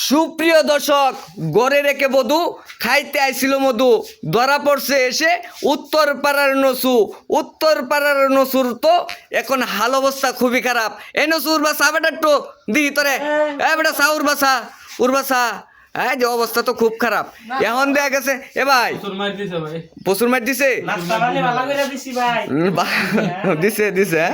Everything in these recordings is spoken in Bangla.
সুপ্রিয় দর্শক, গড়ে রেখে বধূ খাইতে আইছিল মধু, ধরা পড়ছে এসে উত্তর পাড়ার নসুর তো এখন হাল অবস্থা খুবই খারাপ। এই নসুর বাসা বেটা একটু দি তোরে, বেটা চা উর্বাসা হ্যাঁ, যে অবস্থা তো খুব খারাপ। এখন দেখা গেছে এ ভাই প্রচুর মার দিছে দিছে।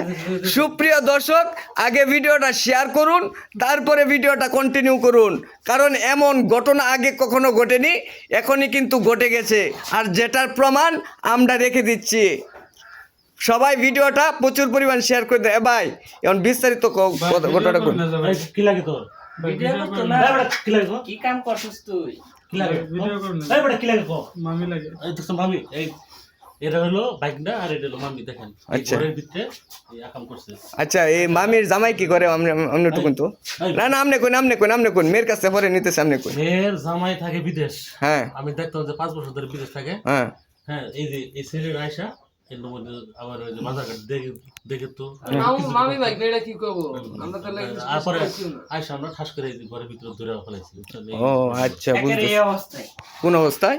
সুপ্রিয় দর্শক, আগে ভিডিওটা শেয়ার করুন, তারপরে ভিডিওটা কন্টিনিউ করুন, কারণ এমন ঘটনা আগে কখনো ঘটেনি, এখনই কিন্তু ঘটে গেছে, আর যেটার প্রমাণ আমরা রেখে দিচ্ছি। সবাই ভিডিওটা প্রচুর পরিমাণ শেয়ার করে দেয়। ভাই এখন বিস্তারিত ঘটনাটা করুন। কি লাগে তোর ভিডিও করতে না কি লাগে কি কাম করছিস তুই কি লাগে ভিডিও কর না বড় কি লাগে মামি লাগে এই তো মামি এই এরা হলো বাইক না আর এটা হলো মামি দেখেন ঘরের ভিতরে এই কাম করছে। আচ্ছা, এই মামির জামাই কি করে? আমরা একটু কিন্তু না না আমনে কোন মেয়ের কাছে পরে নিতেছে আমনে কোন মেয়ের জামাই থাকে বিদেশ। হ্যাঁ, আমি দেখতাম যে 5 বছর ধরে বিদেশ থাকে। হ্যাঁ হ্যাঁ, এই যে এই ছেলের আয়শা এর মধ্যে আবার ওই যে বাজারঘাট দেখে তো মামি ভাই এটা কি করব আমরা তো লাগি তারপরে আয়শা আমরা ঠাস করে এই ঘরের ভিতরে ধরে ফেলাইছি। ও আচ্ছা, বুঝতে কোন অবস্থায়?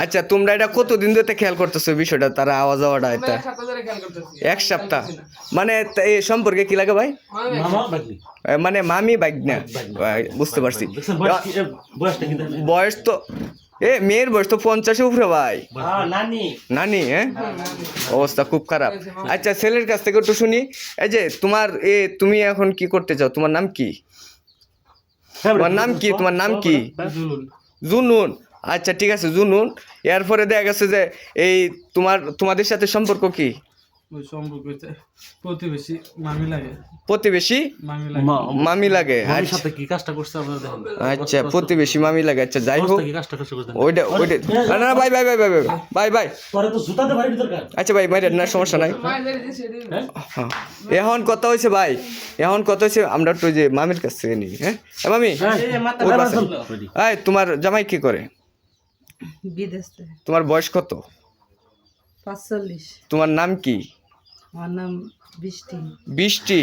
আচ্ছা, তোমরা এটা কতদিন ধরে খেয়াল করতেছো বিষয়টা, তারা আওয়াজ আওয়াটা? এটা এক সপ্তাহ। মানে এই সম্পর্কে কি লাগে ভাই? মামা বাগনি মানে মামি বাইক না, বুঝতে পারছি। বয়স তো মেয়ের বয়স তো 50 উপরে ভাই, নানি। হ্যাঁ, অবস্থা খুব খারাপ। আচ্ছা, ছেলের কাছ থেকে একটু শুনি। এই যে তুমি এখন কি করতে চাও? তোমার নাম কি? তোমার নাম কি? জুনুন। আচ্ছা ঠিক আছে জুনুন। এরপরে দেখা গেছে যে এই তোমাদের সাথে সম্পর্ক কি? প্রতিবেশী মামি লাগে। সাথে কি কাজটা করছে আপনারা দেখেন। আচ্ছা, প্রতিবেশী মামি লাগে। আচ্ছা, যাই হোক, কি কাজটা করছে ওইটা না ভাই পরে তো জুতাতে বাড়ি দরকার। আচ্ছা ভাই, মাইরে না, সমস্যা নাই। এখন কথা হয়েছে ভাই, আমরা একটু যে মামির কাছ থেকে নিই। হ্যাঁ মামি, তোমার জামাই কি করে? বিদেশে। তোমার বয়স কত? 45। তোমার নাম কি? আমার নাম বৃষ্টি।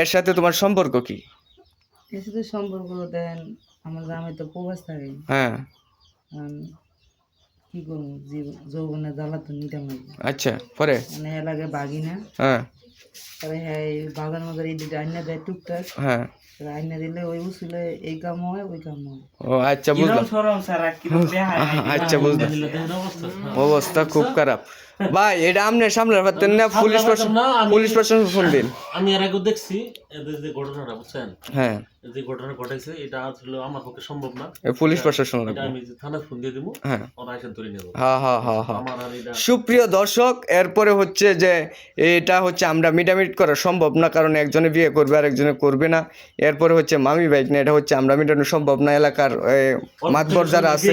এর সাথে তোমার সম্পর্ক কি? এর সাথে সম্পর্ক দেন, আমার জামাই তো প্রবাস থাকে। হ্যাঁ, কি করবো, যৌবনে জ্বালা তো নিতে হবে। আচ্ছা, পরে মানে এলাকায় বাগি না। হ্যাঁ, তবে হ্যাঁ, বাজার মাজার এই দিকে আইনা দেয় টুকটাক। হ্যাঁ, আইনা দিলে ওই উসুলে এই কাম হয় ওই কাম হয়। ও আচ্ছা, বুঝলাম। আচ্ছা, বুঝলাম। অবস্থা খুব খারাপ ভাই। এটা আপনি সামলাতে পারতেন না? পুলিশ প্রশাসন ফোন দিন। আমি এর আগে দেখছি এদের যে ঘটনাটা, বুঝছেন? হ্যাঁ, যে ঘটনা ঘটাইছে এটা আসলে আমার পক্ষে সম্ভব না। পুলিশ প্রশাসন আমি যে থানায় ফোন দিয়ে দিব, হ্যাঁ, ওরা এসে ধরে নেব। হ্যাঁ। সুপ্রিয় দর্শক, এরপরে হচ্ছে যে এটা হচ্ছে আমরা মিটামিট করা সম্ভব না, কারণ একজনে বিয়ে করবে আর একজনে করবে না। এরপরে হচ্ছে মামি বাইক না, এটা হচ্ছে আমরা মিটানো সম্ভব না। এলাকার মাতবর যারা আছে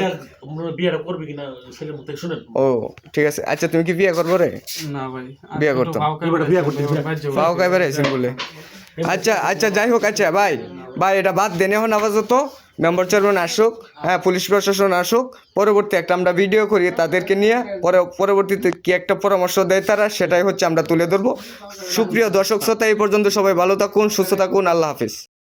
বিয়েটা করবে কিনা ছেলের মুখ থেকে শুনেন। ও ঠিক আছে। আচ্ছা, তুমি কি বিয়ে করবো রে? না ভাই, বিয়ে করতাম পাও কাইবারে আছেন বলে। আচ্ছা যাই হোক। আচ্ছা ভাই এটা বাদ দেন এখন। আপাতত মেম্বার চেয়ারম্যান আসুক, হ্যাঁ, পুলিশ প্রশাসন আসুক, পরবর্তী একটা আমরা ভিডিও করি তাদেরকে নিয়ে, পরবর্তীতে কি একটা পরামর্শ দেয় তারা, সেটাই হচ্ছে আমরা তুলে ধরবো। সুপ্রিয় দর্শক শ্রোতা, এই পর্যন্ত সবাই ভালো থাকুন, সুস্থ থাকুন, আল্লাহ হাফিজ।